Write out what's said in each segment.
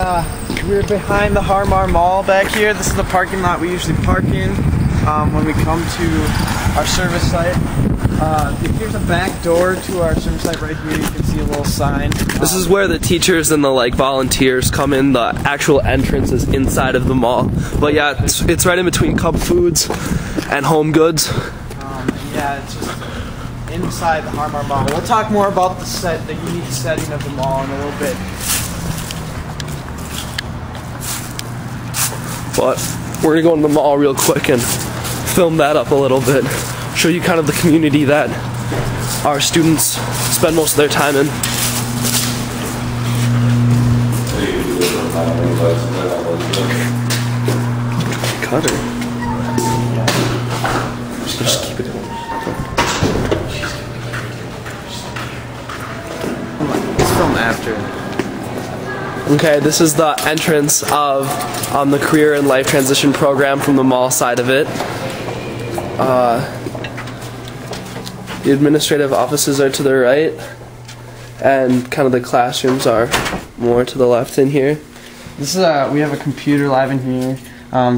We're behind the Harmar Mall back here. This is the parking lot we usually park in when we come to our service site. Here's a back door to our service site right here. You can see a little sign. This is where the teachers and the volunteers come in. The actual entrance is inside of the mall. But yeah, it's right in between Cub Foods and Home Goods. Yeah, it's just inside the Harmar Mall. We'll talk more about the unique setting of the mall in a little bit. But we're gonna go into the mall real quick and film that up a little bit. Show you kind of the community that our students spend most of their time in. Cutter. Just keep it going. Let's film after. Okay, this is the entrance of the Career and Life Transition program from the mall side of it. The administrative offices are to the right, and kind of the classrooms are more to the left in here. This is we have a computer lab in here.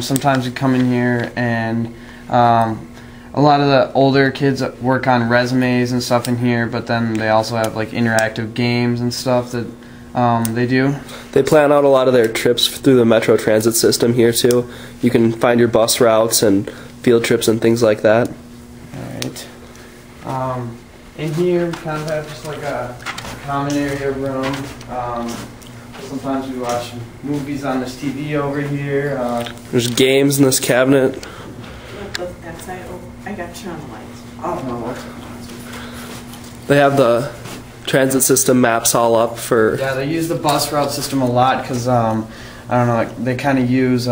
Sometimes we come in here and a lot of the older kids work on resumes and stuff in here, but then they also have like interactive games and stuff that they do. They plan out a lot of their trips through the Metro Transit system here too. You can find your bus routes and field trips and things like that. Alright. In here we kind of have just like a common area room. Sometimes we watch movies on this TV over here. There's games in this cabinet. That side. Oh, I got to turn on the lights. Oh no, what's They have the transit system maps all up for... Yeah, they use the bus route system a lot because, I don't know, like, they kind of use,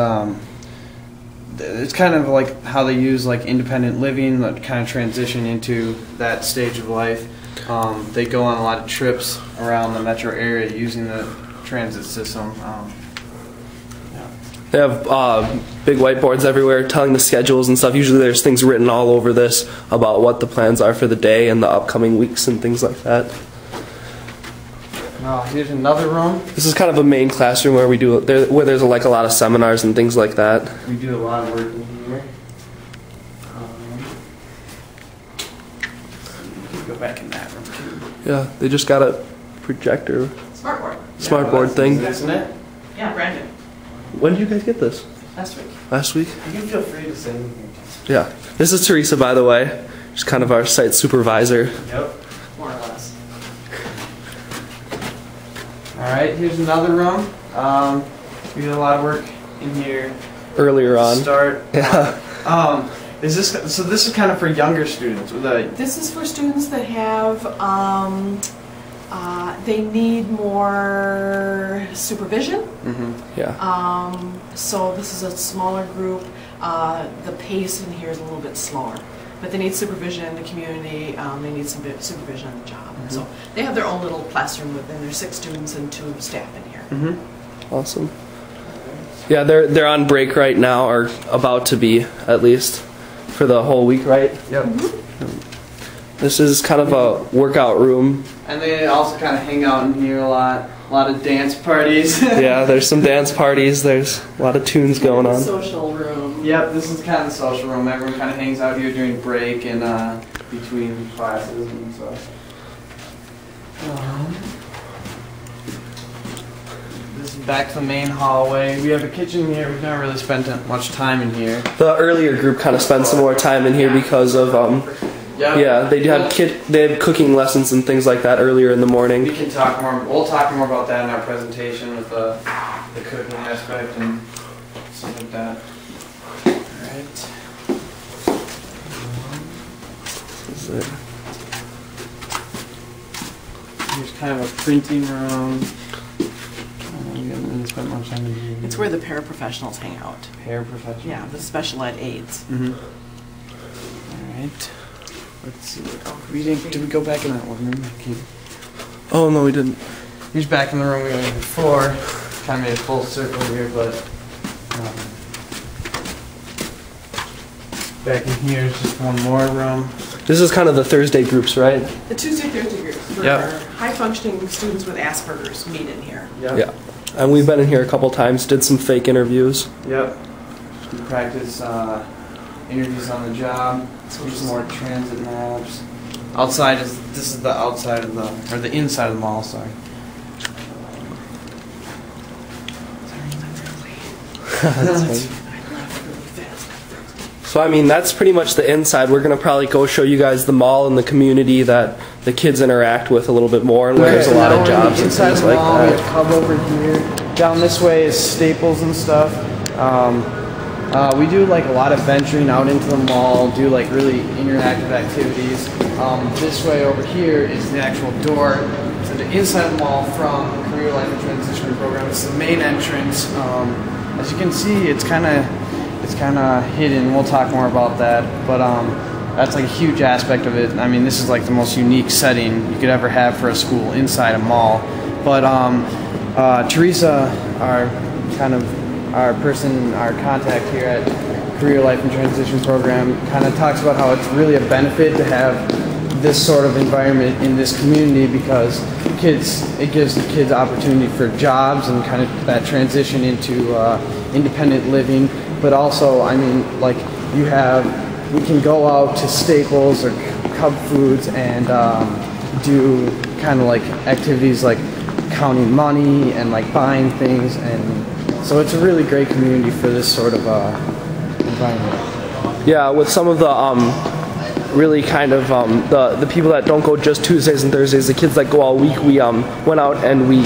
it's kind of like how they use like independent living, that kind of transition into that stage of life. They go on a lot of trips around the metro area using the transit system. They have big whiteboards everywhere telling the schedules and stuff. Usually there's things written all over this about what the plans are for the day and the upcoming weeks and things like that. Oh, here's another room. This is kind of a main classroom where we do where there's like a lot of seminars and things like that. We do a lot of work in here. Go back in that room too. Yeah, they just got a projector. Smartboard thing. Isn't it? Yeah, brand new. When did you guys get this? Last week. Last week? You can feel free to say anything. Yeah. This is Teresa, by the way. She's kind of our site supervisor. Yep. More or less. Alright, here's another room. We did a lot of work in here. Earlier on. Start. Yeah. Is this so? This is kind of for younger students. This is for students that have, they need more supervision. Mm-hmm. Yeah. So this is a smaller group. The pace in here is a little bit slower. But they need supervision in the community, they need some supervision on the job. Mm-hmm. So they have their own little classroom within. There's 6 students and 2 staff in here. Mm-hmm. Awesome. Yeah, they're on break right now, or about to be, at least, for the whole week, right? Yep. Mm-hmm. This is kind of a workout room. And they also kind of hang out in here a lot. A lot of dance parties. Yeah, there's some dance parties. There's a lot of tunes going on. Social room. Yep, this is kind of the social room. Everyone kind of hangs out here during break and between classes and stuff. This is back to the main hallway. We have a kitchen here. We've never really spent much time in here. The earlier group kind of spent some more time in here because of yeah, they had cooking lessons and things like that earlier in the morning. We can talk more. We'll talk more about that in our presentation with the cooking aspect and stuff like that. Alright. This is it. Here's kind of a printing room. We haven't really spent much time in here. It's where the paraprofessionals hang out. Paraprofessionals? Yeah, the special ed aides. Mm-hmm. Alright. Let's see. Did we go back in that one room? Oh, no, we didn't. He's back in the room we were in before. Kind of made a full circle here, but back in here is just one more room. This is kind of the Thursday groups, right? The Tuesday, Thursday groups for Yep. high-functioning students with Asperger's meet in here. Yep. Yeah. And we've been in here a couple times, did some fake interviews. Yep. We practice interviews on the job. There's some more transit maps. Outside this is the outside of the inside of the mall. Sorry. So I mean, that's pretty much the inside. We're gonna probably go show you guys the mall and the community that the kids interact with a little bit more, and where there's a lot of jobs and things like that. We have Cub over here. Down this way is Staples and stuff. We do like a lot of venturing out into the mall, do like really interactive activities. This way over here is the actual door to the inside of the mall from Career Life and Transition Program. It's the main entrance. As you can see, it's kind of hidden. We'll talk more about that, but that's like a huge aspect of it. I mean, this is like the most unique setting you could ever have for a school inside a mall. But Teresa, our contact here at Career Life and Transition Program, kind of talks about how it's really a benefit to have this sort of environment in this community, because it gives the kids opportunity for jobs and kind of that transition into independent living. But also, I mean, like we can go out to Staples or Cub Foods and do kind of like activities like counting money and like buying things, and so it's a really great community for this sort of environment. Yeah, with some of the really kind of the people that don't go just Tuesdays and Thursdays, the kids that go all week, we went out and we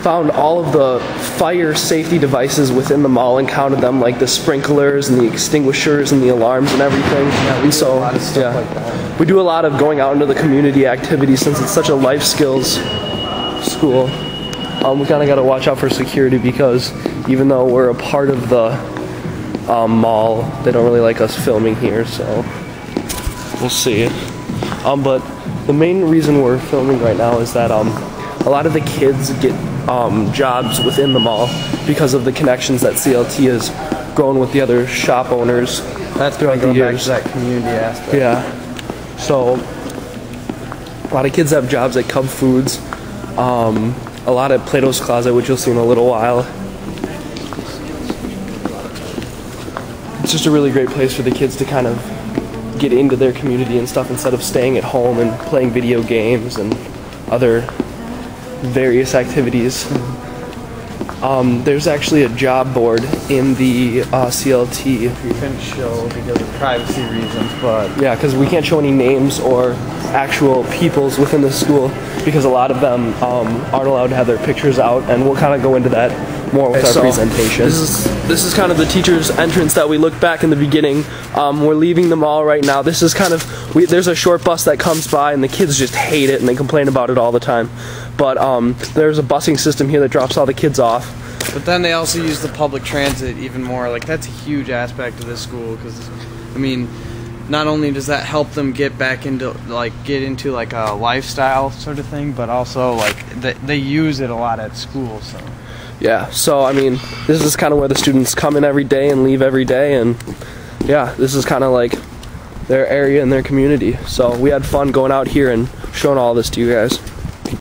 found all of the fire safety devices within the mall and counted them, like the sprinklers and the extinguishers and the alarms and everything. Yeah, we do a lot of stuff like that. We do a lot of going out into the community activities since it's such a life skills school. We kind of got to watch out for security, because even though we're a part of the mall, they don't really like us filming here, so we'll see. But the main reason we're filming right now is that a lot of the kids get jobs within the mall because of the connections that CLT has grown with the other shop owners. That's throughout the years. Back to that community aspect. Yeah. So a lot of kids have jobs at Cub Foods. A lot at Plato's Closet, which you'll see in a little while. It's just a really great place for the kids to kind of get into their community and stuff, instead of staying at home and playing video games and other various activities. There's actually a job board in the CLT. You couldn't show because of privacy reasons, but yeah, because we can't show any names or actual peoples within the school, because a lot of them aren't allowed to have their pictures out, and we'll kind of go into that more with our presentation. This is kind of the teacher's entrance that we looked back in the beginning. We're leaving the mall right now. This is kind of, there's a short bus that comes by, and the kids just hate it and they complain about it all the time. But there's a busing system here that drops all the kids off. But then they also use the public transit even more. Like, that's a huge aspect of this school, because I mean, not only does that help them get back into like a lifestyle sort of thing, but also like they use it a lot at school. So yeah, so I mean, this is kind of where the students come in every day and leave every day, and yeah, this is kind of like their area and their community. So we had fun going out here and showing all this to you guys.